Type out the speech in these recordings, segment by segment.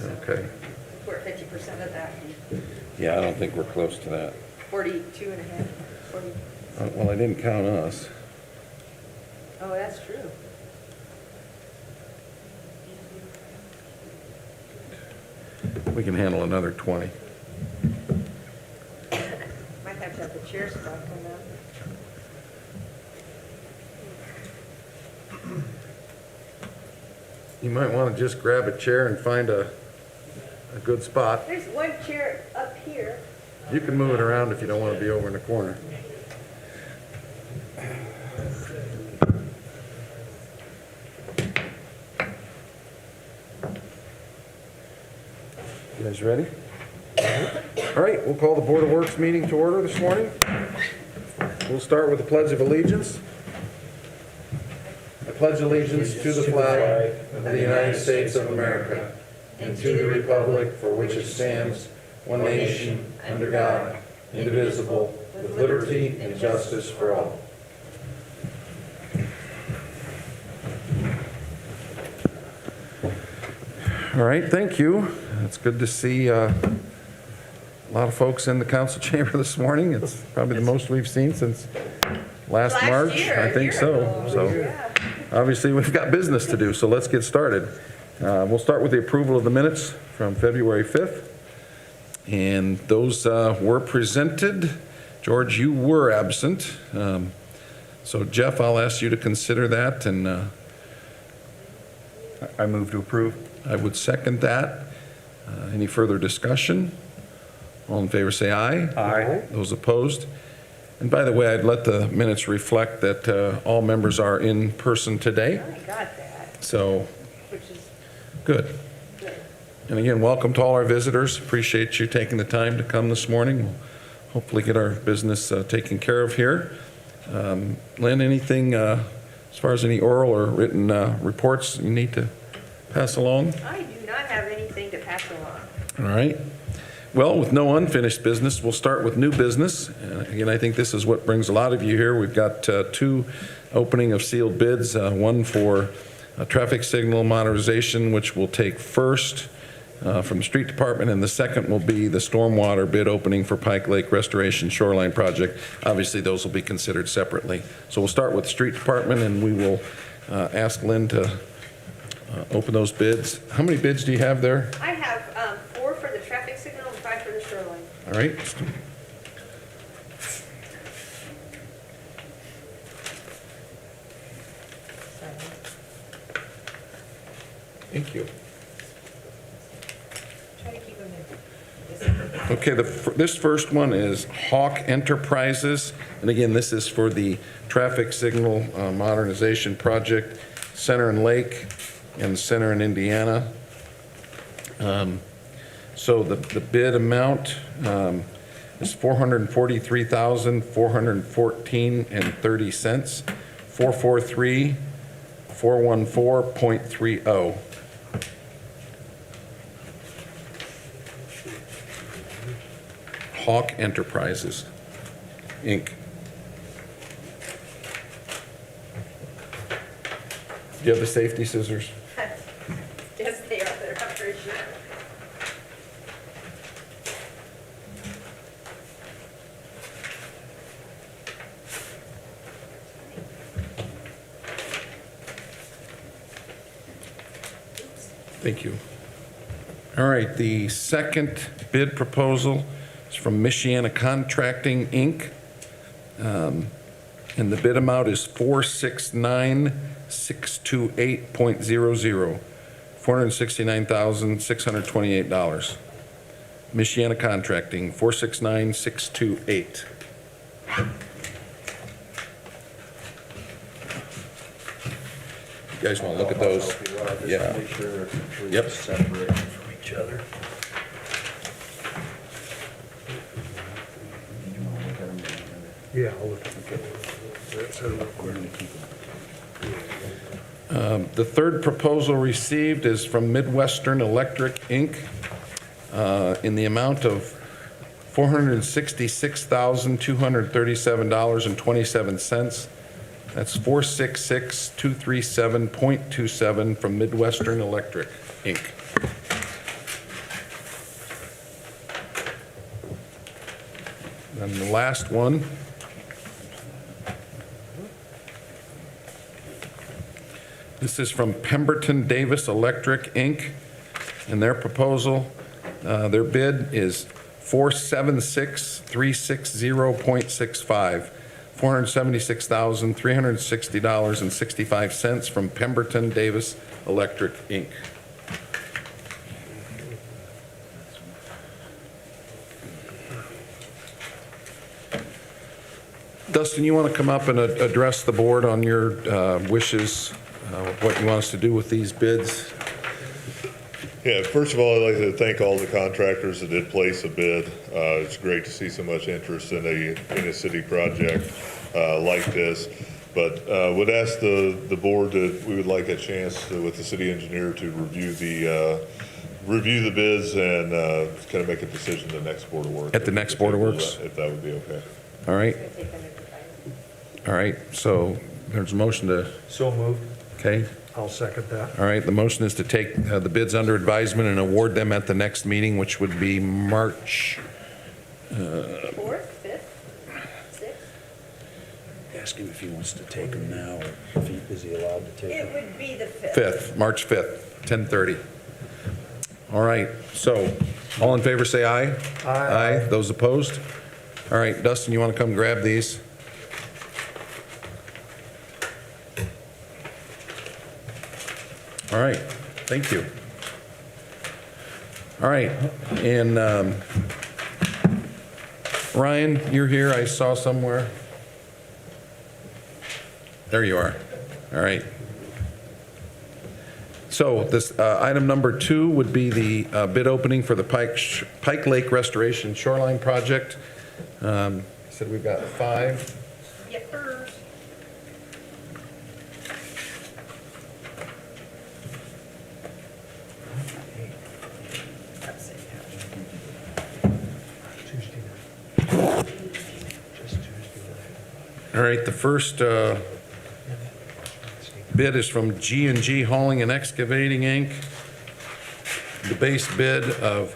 Okay. We're at 50% of that, Yeah, I don't think we're close to that. 42 and a half, 40. Well, I didn't count us. Oh, that's true. We can handle another 20. Might have to have the chair spot come out. You might want to just grab a chair and find a good spot. There's one chair up here. You can move it around if you don't want to be over in the corner. You guys ready? All right, we'll call the Board of Works meeting to order this morning. We'll start with the Pledge of Allegiance. I pledge allegiance to the flag of the United States of America and to the republic for which it stands, one nation, under God, indivisible, with liberty and justice for all. All right, thank you. It's good to see a lot of folks in the council chamber this morning. It's probably the most we've seen since last March. Year, I think so. ago. So Yeah. obviously we've got business to do, so let's get started. We'll start with the approval of the minutes from February 5th. And those were presented. George, you were absent. So Jeff, I'll ask you to consider that, and I move to approve. I would second that. Any further discussion? All in favor say aye. Aye. Those opposed? And by the way, I'd let the minutes reflect that all members are in person today, I got that, so which is good. good. And again, welcome to all our visitors. Appreciate you taking the time to come this morning. We'll hopefully get our business taken care of here. Lynn, anything as far as any oral or written reports you need to pass along? I do not have anything to pass along. All right. Well, with no unfinished business, we'll start with new business. Again, I think this is what brings a lot of you here. We've got two opening of sealed bids, one for a traffic signal modernization, which will take first from the street department, and the second will be the stormwater bid opening for Pike Lake Restoration Shoreline project. Obviously, those will be considered separately. So we'll start with the street department, and we will ask Lynn to open those bids. How many bids do you have there? I have 4 for the traffic signal and 5 for the shoreline. All right. Thank you. Try to keep them in. Okay, this first one is Hawk Enterprises. And again, this is for the traffic signal modernization project, Center and Lake and Center in Indiana. So the bid amount is $443,414.30, 443,414.30. Hawk Enterprises, Inc. Do you have the safety scissors? Yes, they are. They're up for sure. Thank you. All right, the second bid proposal is from Michiana Contracting, Inc. And the bid amount is $469,628.00, $469,628. Michiana Contracting, 469,628. You guys want to look at those? Yeah. Make sure we Yep. separate from each other. Yeah, I'll look at that's real quick. The third proposal received is from Midwestern Electric, Inc., in the amount of $466,237.27. That's 466,237.27 from Midwestern Electric, Inc. And the last one. This is from Pemberton Davis Electric, Inc., and their proposal, their bid is 476,360.65, $476,360.65 from Pemberton Davis Electric, Inc. Dustin, you want to come up and address the board on your wishes, what you want us to do with these bids? Yeah, first of all, I'd like to thank all the contractors that did place a bid. It's great to see so much interest in a city project like this. But would ask the board that we would like a chance with the city engineer to review the bids and kind of make a decision the next Board of Works. At the next Board of Works? If that would be okay. All right. All right, so there's a motion to, So moved. okay. I'll second that. All right, the motion is to take the bids under advisement and award them at the next meeting, which would be March, 4th, 5th, 6th? Ask him if he wants to take them now, or if he, is he allowed to take It them? would be the 5th. 5th, March 5th, 10:30. All right, so all in favor, say aye. Aye. Those opposed? All right, Dustin, you want to come grab these? All right, thank you. All right, and Ryan, you're here, I saw somewhere. There you are. All right. So this, item number 2 would be the bid opening for the Pike Lake Restoration Shoreline Project. Said we've got 5. Yippers. Tuesday night. Just Tuesday night. All right, the first bid is from G&G Hauling and Excavating, Inc. The base bid of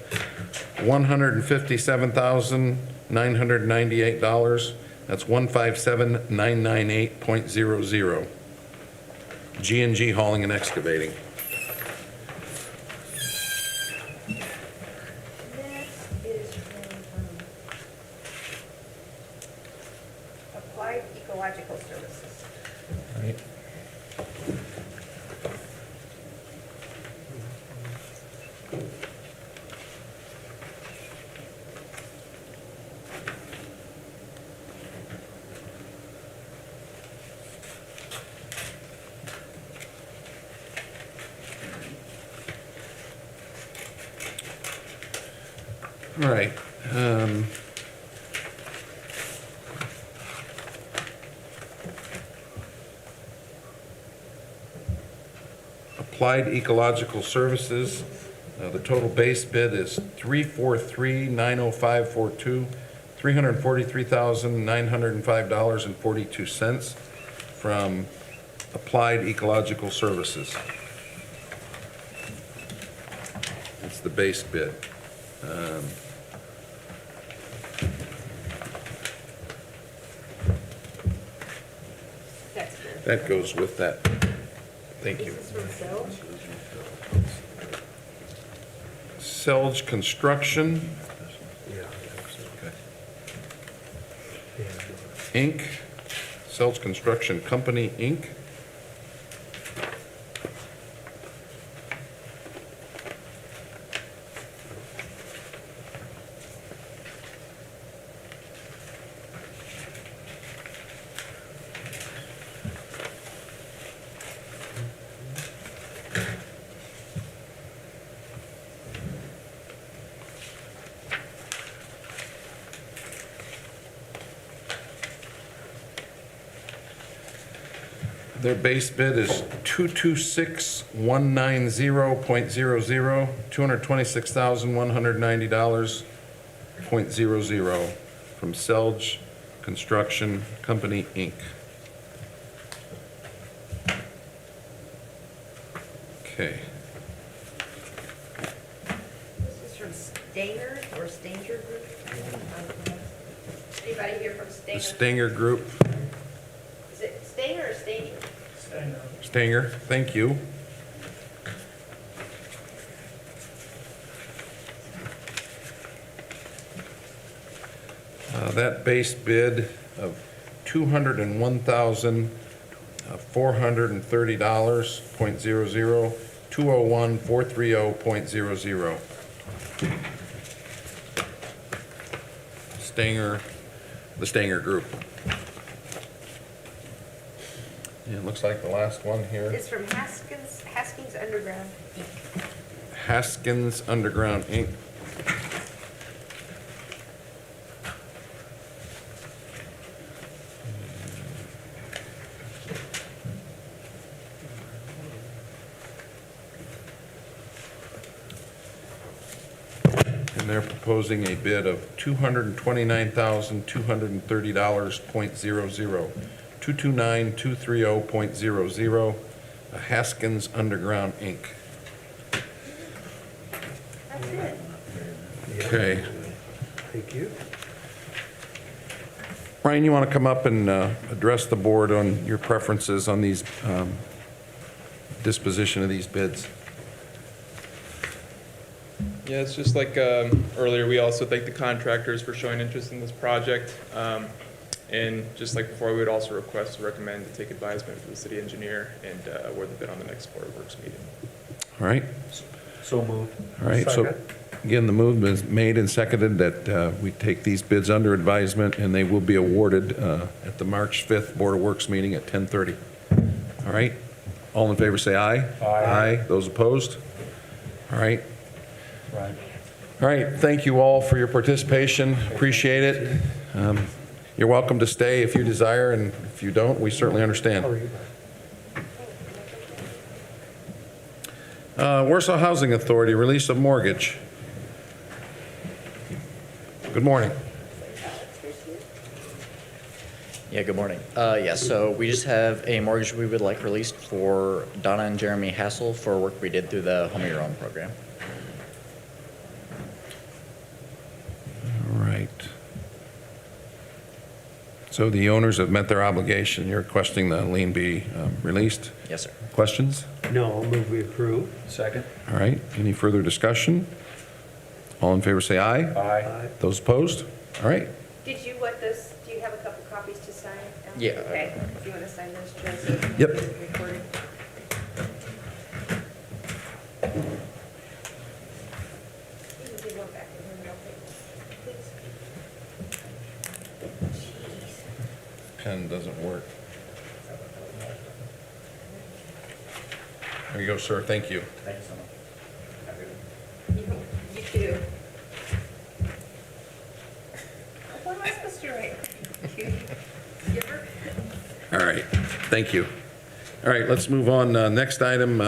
$157,998. That's 157,998.00. G&G Hauling and Excavating. Next is from Applied Ecological Services. All right. All right. Applied Ecological Services, the total base bid is $343,905.42, $343,905.42 from Applied Ecological Services. That's the base bid. That's good. That goes with that. Thank you. This is from Selge. Selge Construction, Yeah. Inc., Selge Construction Company, Inc. Their base bid is 226,190.00, $226,190.00 from Selge Construction Company, Inc. Okay. This is from Stainer or Stanger Group. Anybody here from The Stanger? Stanger Group. Is it Stanger or Stanger? Stanger, thank you. That base bid of $201,430.00, 201,430.00. Stanger, the Stanger Group. Yeah, it looks like the last one here. It's from Haskins Underground. Haskins Underground, Inc. And they're proposing a bid of $229,230.00, 229,230.00, Haskins Underground, Inc. That's it. Okay. Thank you. Ryan, you want to come up and address the board on your preferences on these, disposition of these bids? Yeah, it's just like earlier, we also thank the contractors for showing interest in this project. And just like before, we would also request to recommend to take advisement from the city engineer and award the bid on the next Board of Works meeting. All right, So moved. all right. So Second. again, the move is made and seconded that we take these bids under advisement and they will be awarded at the March 5th Board of Works meeting at 10:30. All right, all in favor say aye. Aye. Those opposed? All right. Right. All right, thank you all for your participation, appreciate it. You're welcome to stay if you desire, and if you don't, we certainly understand. How are you? Warsaw Housing Authority, release of mortgage. Good morning. Yeah, good morning. Yeah, so we just have a mortgage we would like released for Donna and Jeremy Hassel for work we did through the Home of Your Own program. All right. So the owners have met their obligation. You're requesting the lien be released. Yes, sir. Questions? No, I'll move we approve. Second. All right, any further discussion? All in favor say aye. Aye. Those opposed? All right. Did you want this, do you have a couple copies to sign? Yeah. Okay, if you want to sign those, Chelsea. Yep. Recorded. You can give one back to him real quick, please. Jeez. Pen doesn't work. There you go, sir. Thank you. Thank you so much. You too. What am I supposed to write? Giver? All right, thank you. All right, let's move on. Next item,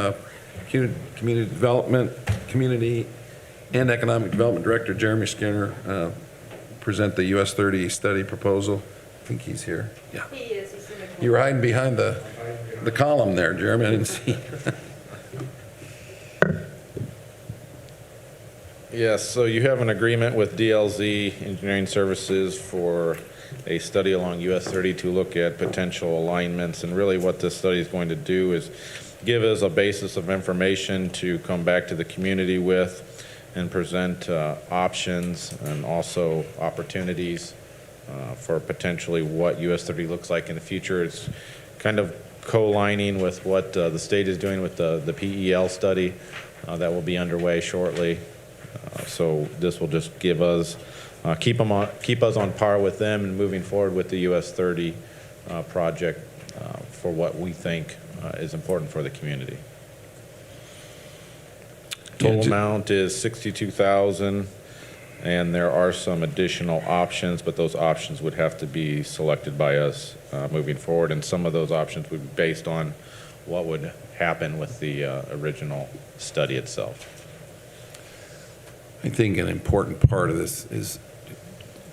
Community Development, Community and Economic Development Director Jeremy Skinner present the US 30 study proposal. I think he's here. Yeah. He is, he's in the. You were hiding behind the column there, Jeremy. I didn't see. Yes, so you have an agreement with DLZ Engineering Services for a study along US 30 to look at potential alignments. And really what this study is going to do is give us a basis of information to come back to the community with and present options and also opportunities for potentially what US 30 looks like in the future. It's kind of co-lining with what the state is doing with the PEL study that will be underway shortly. So this will just give us, keep us on par with them and moving forward with the US 30 project for what we think is important for the community. Total amount is $62,000, and there are some additional options, but those options would have to be selected by us moving forward, and some of those options would be based on what would happen with the original study itself. I think an important part of this is,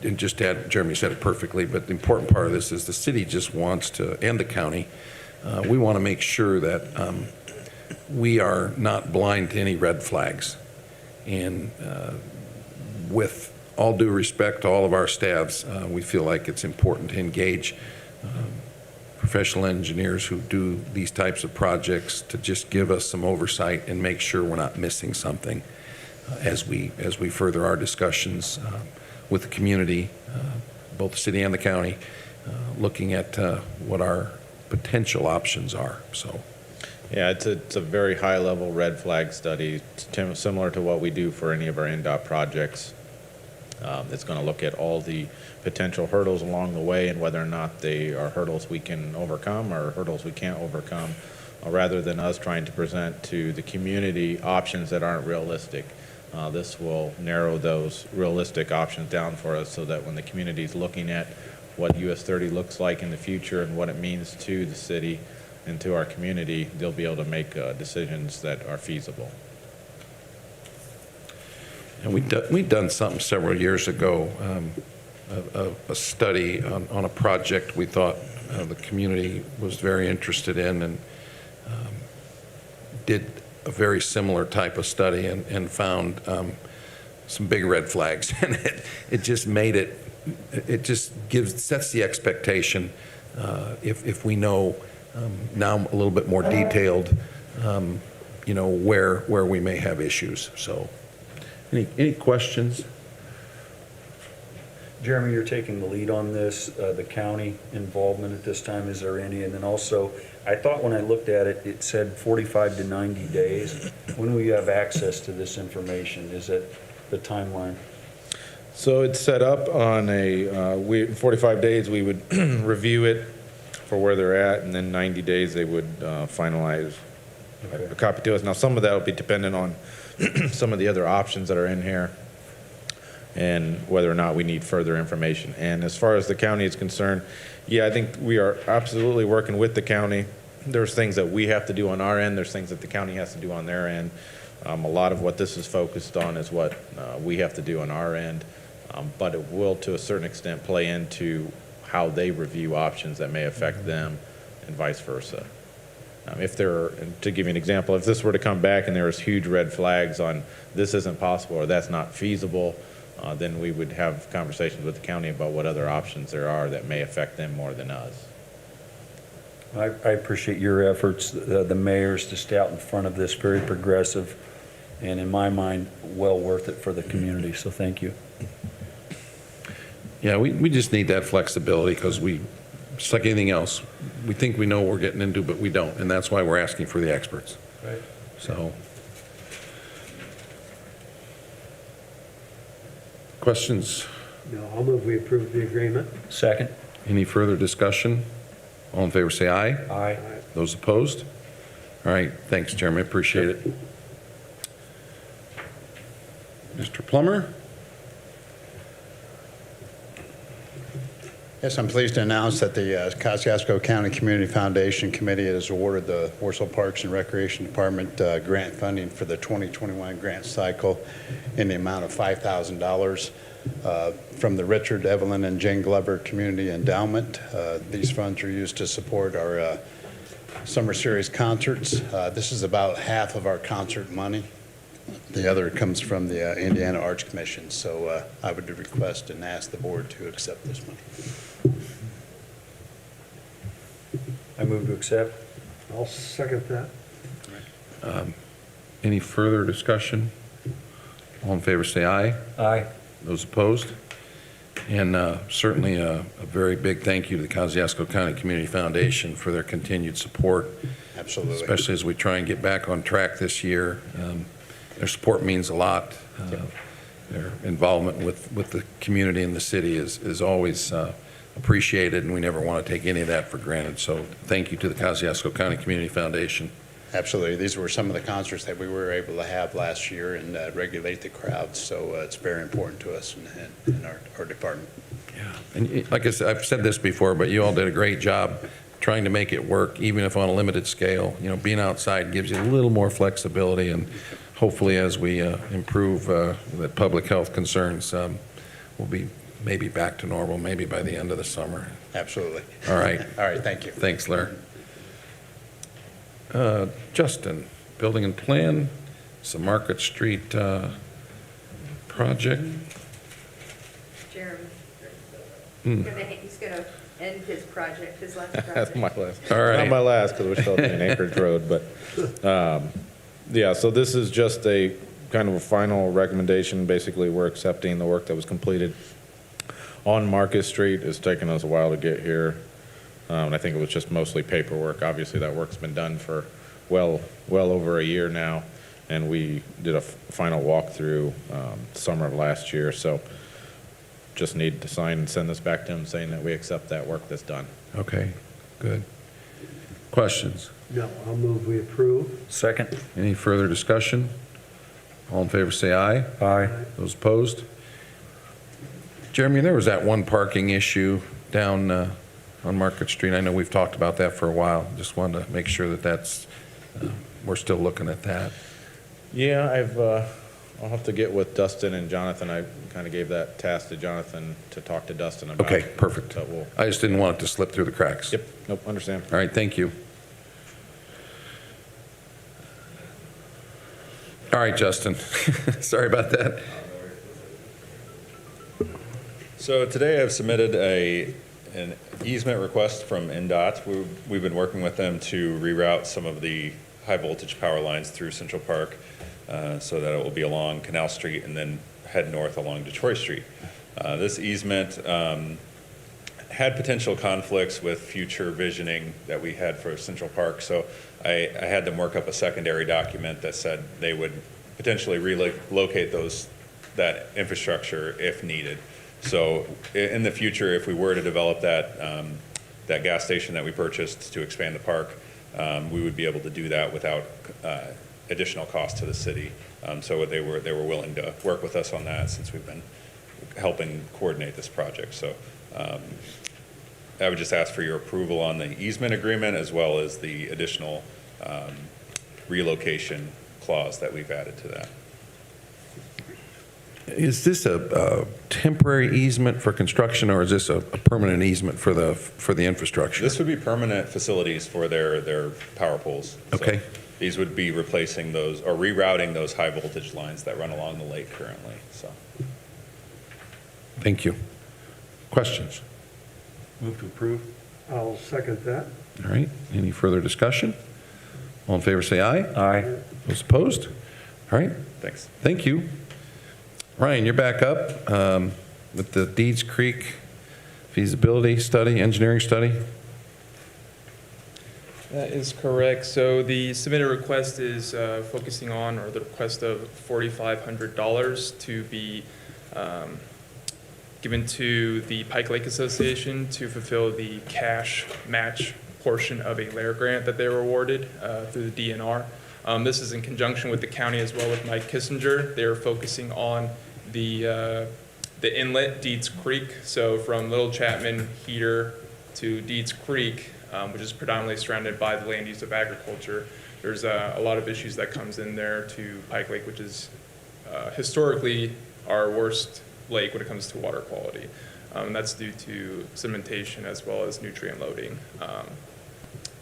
and just to add, Jeremy said it perfectly, but the important part of this is the city just wants to, and the county, we want to make sure that we are not blind to any red flags. And with all due respect to all of our staffs, we feel like it's important to engage professional engineers who do these types of projects to just give us some oversight and make sure we're not missing something as we further our discussions with the community, both the city and the county, looking at what our potential options are. So, Yeah, it's a very high-level red flag study, similar to what we do for any of our NDOT projects. It's going to look at all the potential hurdles along the way and whether or not they are hurdles we can overcome or hurdles we can't overcome, rather than us trying to present to the community options that aren't realistic. This will narrow those realistic options down for us so that when the community is looking at what US 30 looks like in the future and what it means to the city and to our community, they'll be able to make decisions that are feasible. and we'd done something several years ago, a study on a project we thought the community was very interested in, and did a very similar type of study and found some big red flags. And it just made it just sets the expectation, if we know now a little bit more detailed, where we may have issues. So, any questions? Jeremy, you're taking the lead on this, the county involvement at this time, is there any? And then also, I thought when I looked at it, it said 45 to 90 days. When will you have access to this information? Is it the timeline? So it's set up on in 45 days, we would review it for where they're at, and then 90 days, they would finalize a copy to us. Now, some of that will be dependent on some of the other options that are in here and whether or not we need further information. And as far as the county is concerned, yeah, I think we are absolutely working with the county. There's things that we have to do on our end. There's things that the county has to do on their end. A lot of what this is focused on is what we have to do on our end. But it will, to a certain extent, play into how they review options that may affect them and vice versa. To give you an example, if this were to come back and there was huge red flags on this isn't possible or that's not feasible, then we would have conversations with the county about what other options there are that may affect them more than us. I appreciate your efforts, the mayor's, to stay out in front of this, very progressive, and in my mind, well worth it for the community, so thank you. Yeah, we just need that flexibility because just like anything else, we think we know what we're getting into, but we don't, and that's why we're asking for the experts. Right. So, questions? No, I'll move we approve the agreement. Second? Any further discussion? All in favor, say aye. Aye. Those opposed? All right, thanks, Jeremy, appreciate it. Mr. Plummer? Yes, I'm pleased to announce that the Kosciuszko County Community Foundation Committee has awarded the Warsaw Parks and Recreation Department grant funding for the 2021 grant cycle in the amount of $5,000 from the Richard, Evelyn, and Jane Glover Community Endowment. These funds are used to support our summer series concerts. This is about half of our concert money. The other comes from the Indiana Arts Commission, so I would request and ask the board to accept this money. I move to accept. I'll second that. Any further discussion? All in favor, say aye. Aye. Those opposed? And certainly a very big thank you to the Kosciuszko County Community Foundation for their continued support. Absolutely. Especially as we try and get back on track this year. Their support means a lot. Their involvement with the community and the city is always appreciated, and we never want to take any of that for granted. So thank you to the Kosciuszko County Community Foundation. Absolutely. These were some of the concerts that we were able to have last year and regulate the crowds, so it's very important to us in our department. Yeah, and like I said, I've said this before, but you all did a great job trying to make it work, even if on a limited scale. You know, being outside gives you a little more flexibility, and hopefully as we improve the public health concerns, we'll be maybe back to normal, maybe by the end of the summer. Absolutely. All right. All right, thank you. Thanks, Larry. Justin, building and plan, it's a Market Street project. Jeremy. Hmm. He's gonna end his project, his last project. That's my last. All right. Not my last, because we're still doing Acreage Road, but, yeah, so this is just a kind of a final recommendation. Basically, we're accepting the work that was completed on Market Street. It's taken us a while to get here. And I think it was just mostly paperwork. Obviously, that work's been done for well over a year now. And we did a final walkthrough summer of last year. So just need to sign and send this back to him saying that we accept that work that's done. Okay, good. Questions? No, I'll move we approve. Second? Any further discussion? All in favor, say aye. Aye. Those opposed? Jeremy, there was that one parking issue down on Market Street. I know we've talked about that for a while. Just wanted to make sure that that's, we're still looking at that. Yeah, I'll have to get with Dustin and Jonathan. I kind of gave that task to Jonathan to talk to Dustin about. Okay, perfect. So we'll, I just didn't want it to slip through the cracks. yep, nope, understand. All right, thank you. All right, Justin. Sorry about that. So today I've submitted an easement request from NDOT. We've been working with them to reroute some of the high voltage power lines through Central Park so that it will be along Canal Street and then head north along Detroit Street. This easement had potential conflicts with future visioning that we had for Central Park, so I had them work up a secondary document that said they would potentially relocate that infrastructure if needed. So in the future, if we were to develop that gas station that we purchased to expand the park, we would be able to do that without additional cost to the city. So they were willing to work with us on that since we've been helping coordinate this project. So I would just ask for your approval on the easement agreement as well as the additional relocation clause that we've added to that. Is this a temporary easement for construction, or is this a permanent easement for the infrastructure? This would be permanent facilities for their power poles. So Okay. these would be replacing those or rerouting those high voltage lines that run along the lake currently. So Thank you. Questions? Move to approve? I'll second that. All right, any further discussion? All in favor, say aye. Aye. Those opposed? All right, thanks. thank you. Ryan, you're back up with the Deeds Creek feasibility study, engineering study. That is correct. So the submitted request is focusing on, or the request of $4,500 to be given to the Pike Lake Association to fulfill the cash match portion of a LAIR grant that they were awarded through the DNR. This is in conjunction with the county as well with Mike Kissinger. They're focusing on the inlet, Deeds Creek. So from Little Chapman Heater to Deeds Creek, which is predominantly surrounded by the land use of agriculture. There's a lot of issues that comes in there to Pike Lake, which is historically our worst lake when it comes to water quality. And that's due to sedimentation as well as nutrient loading.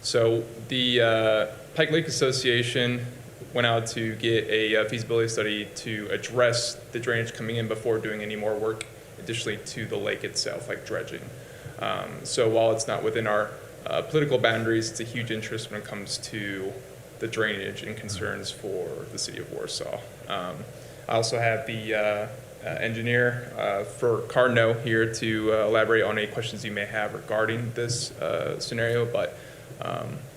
So the Pike Lake Association went out to get a feasibility study to address the drainage coming in before doing any more work additionally to the lake itself, like dredging. So while it's not within our political boundaries, it's a huge interest when it comes to the drainage and concerns for the city of Warsaw. I also have the engineer for Cardno here to elaborate on any questions you may have regarding this scenario, but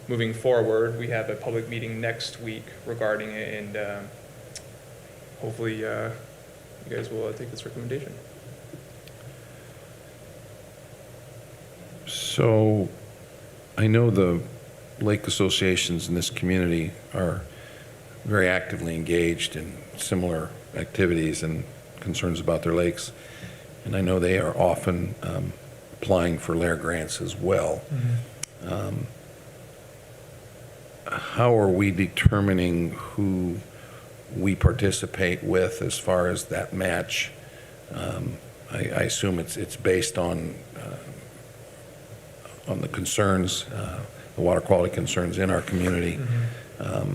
moving forward, we have a public meeting next week regarding it, and hopefully you guys will take this recommendation. So I know the lake associations in this community are very actively engaged in similar activities and concerns about their lakes. And I know they are often applying for LAIR grants as well. Mm-hmm. How are we determining who we participate with as far as that match? I assume it's based on the concerns, the water quality concerns in our community. Mm-hmm.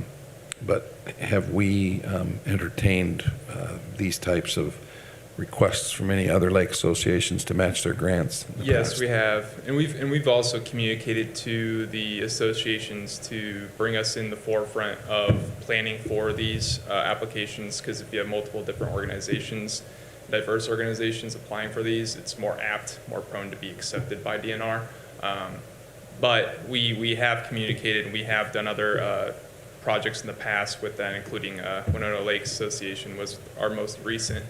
But have we entertained these types of requests from any other lake associations to match their grants? in the Yes, past? we have, and we've also communicated to the associations to bring us in the forefront of planning for these applications, because if you have multiple different organizations, diverse organizations applying for these, it's more apt, more prone to be accepted by DNR. But we have communicated, and we have done other projects in the past with that, including Winona Lake Association was our most recent.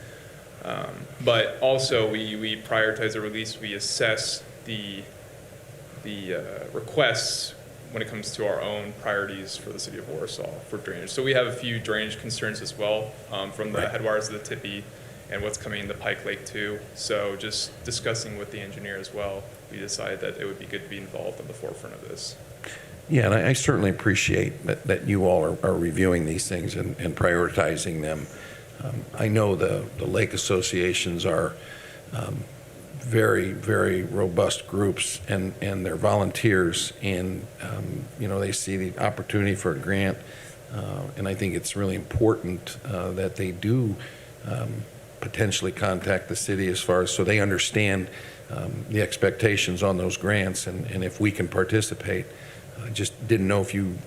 But also, we prioritize the release. We assess the requests when it comes to our own priorities for the city of Warsaw for drainage. So we have a few drainage concerns as well from the headwaters of the Tippy and what's coming into Pike Lake too. So just discussing with the engineer as well, we decided that it would be good to be involved on the forefront of this. Yeah, and I certainly appreciate that you all are reviewing these things and prioritizing them. I know the lake associations are very, very robust groups, and they're volunteers, and, they see the opportunity for a grant, and I think it's really important that they do potentially contact the city as far as, so they understand the expectations on those grants, and if we can participate. I just didn't know if you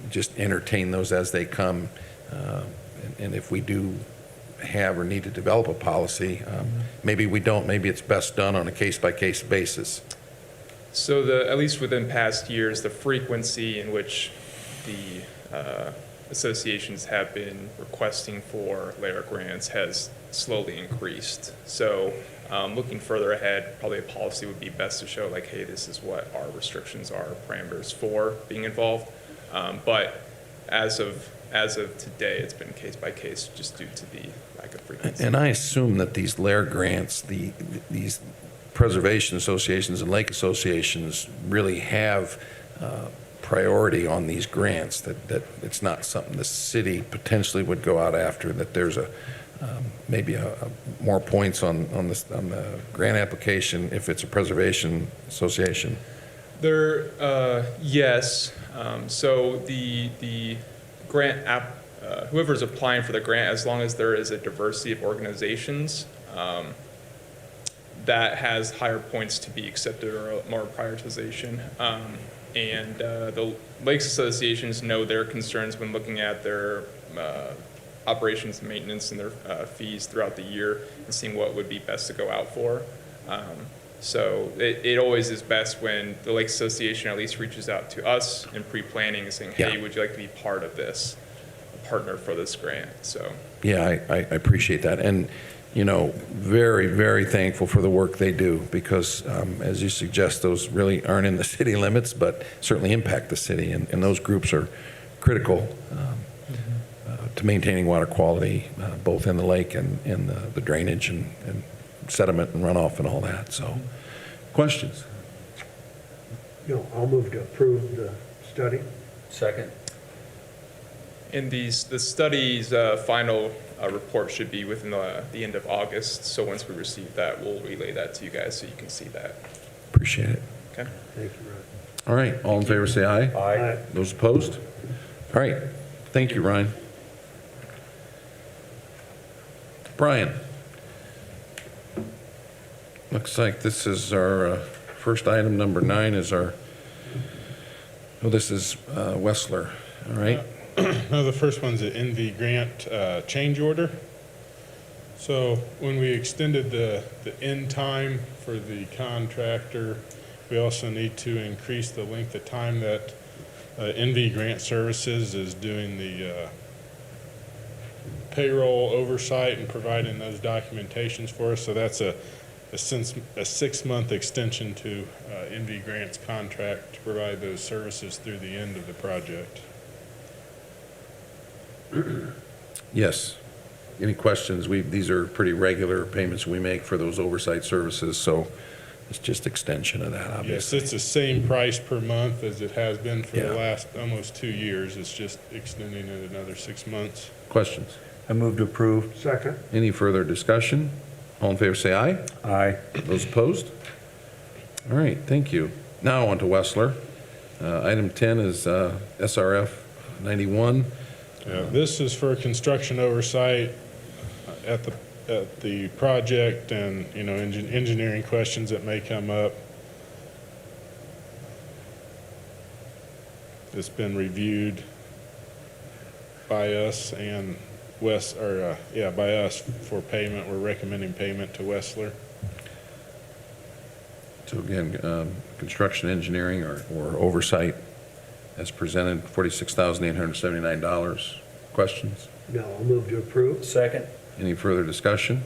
just entertain those as they come, and if we do have or need to develop a policy, maybe we don't, maybe it's best done on a case-by-case basis. So at least within past years, the frequency in which the associations have been requesting for layer grants has slowly increased. So looking further ahead, probably a policy would be best to show like, hey, this is what our restrictions are, parameters for being involved. But as of today, it's been case by case just due to the lack of frequency. And I assume that these layer grants, these preservation associations and lake associations really have priority on these grants, that it's not something the city potentially would go out after, that there's maybe more points on the grant application if it's a preservation association. Yes. So the grant app, whoever's applying for the grant, as long as there is a diversity of organizations, that has higher points to be accepted or more prioritization. And the Lakes Associations know their concerns when looking at their operations and maintenance and their fees throughout the year and seeing what would be best to go out for. So it always is best when the Lake Association at least reaches out to us in pre-planning and saying, hey, would you like to be part of this, a partner for this grant? So Yeah, I appreciate that. And, very, very thankful for the work they do, because as you suggest, those really aren't in the city limits, but certainly impact the city. And those groups are critical to maintaining water quality, both in the lake and in the drainage and sediment and runoff and all that. So, questions? I'll move to approve the study. Second. in the study's final report should be within the end of August. So once we receive that, we'll relay that to you guys so you can see that. Appreciate it. Okay. Thank you, Ryan. All right, all in favor say aye. Aye. Those opposed? All right, thank you, Ryan. Brian. Looks like this is our first item, number 9 is our, this is Wessler, all right? No, the first one's an NV grant change order. So when we extended the end time for the contractor, we also need to increase the length of time that NV Grant Services is doing the payroll oversight and providing those documentations for us. So that's a 6-month extension to NV Grant's contract to provide those services through the end of the project. Yes. Any questions? These are pretty regular payments we make for those oversight services, so it's just extension of that, Yes, obviously. it's the same price per month as it has been for Yeah. the last almost 2 years. It's just extending it another 6 months. Questions? I move to approve. Second. Any further discussion? All in favor say aye. Aye. Those opposed? All right, thank you. Now on to Wessler. Item 10 is SRF 91. This is for construction oversight at the at the project and, engineering questions that may come up. It's been reviewed by us and by us for payment. We're recommending payment to Wessler. So again, construction engineering or oversight as presented, $46,879. Questions? No, I'll move to approve. Second? Any further discussion?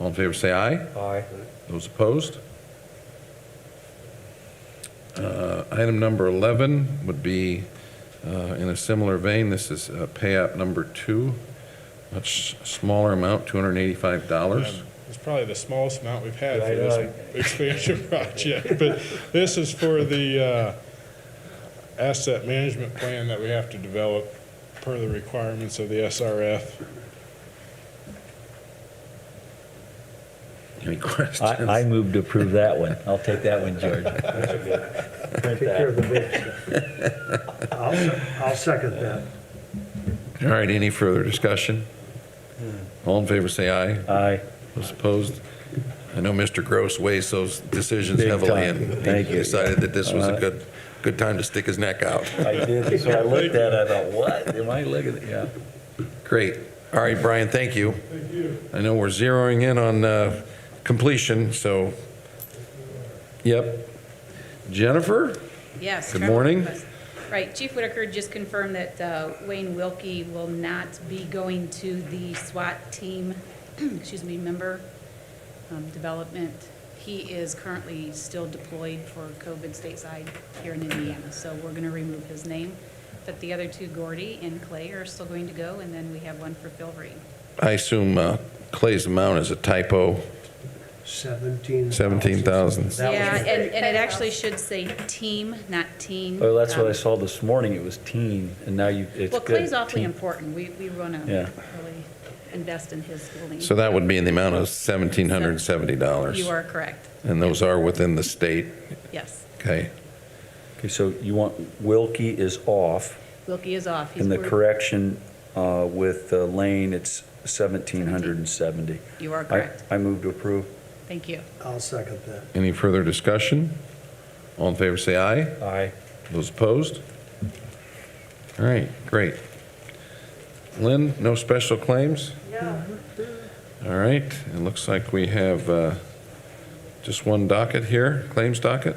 All in favor, say aye. Aye. Those opposed? Item number 11 would be in a similar vein. This is pay app number 2, much smaller amount, $285. It's probably the smallest amount we've had I for know. this expansion project. But this is for the asset management plan that we have to develop per the requirements of the SRF. Any questions? I move to approve that one. I'll take that one, George. Take care of the big stuff. I'll second that. All right, any further discussion? All in favor, say aye. Aye. Those opposed? I know Mr. Gross weighs those decisions Big heavily, time. and Thank he you. decided that this was a good time to stick his neck out. I did, so I looked at it, I thought, what? Am I looking at, yeah. Great. All right, Brian, thank you. Thank you. I know we're zeroing in on completion, so, yep. Jennifer? Yes. Good travel morning. request. Right, Chief Whitaker just confirmed that Wayne Wilkie will not be going to the SWAT team, member development. He is currently still deployed for COVID stateside here in Indiana, so we're going to remove his name. But the other two, Gordy and Clay, are still going to go, and then we have one for Phil Reed. I assume Clay's amount is a typo. 17,000. Yeah, and it actually should say team, not teen. Well, that's what I saw this morning. It was teen, and now it's good. Well, Clay's awfully Teen. important. We want to Yeah. really invest in his schooling. So that would be in the amount of $1,770. You are correct. And those are within the state, Yes. okay? Okay, so you want, Wilkie is off, Wilkie is off. He's and the work- correction with Lane, it's 1,770. You are correct. I move to approve. Thank you. I'll second that. Any further discussion? All in favor, say aye. Aye. Those opposed? All right, great. Lynn, no special claims? No. All right, it looks like we have just one docket here, claims docket.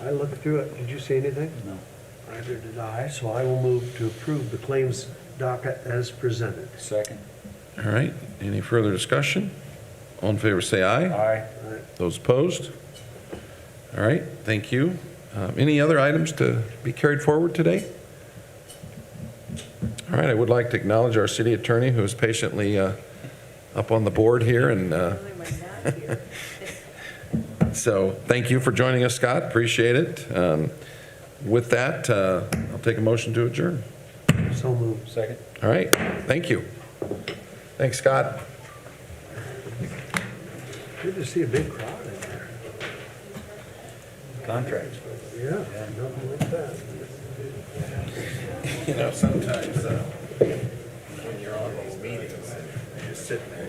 I looked through it. Did you see anything? No. Neither did I, so I will move to approve the claims docket as presented. Second. All right, any further discussion? All in favor, say aye. Aye. Those opposed? All right, thank you. Any other items to be carried forward today? All right, I would like to acknowledge our city attorney who is patiently up on the board here. And so thank you for joining us, Scott. Appreciate it. With that, I'll take a motion to adjourn. So moved. Second. All right, thank you. Thanks, Scott. Good to see a big crowd in there. Contracts. Yeah, nothing like that. You know, sometimes when you're on these meetings and you're sitting there,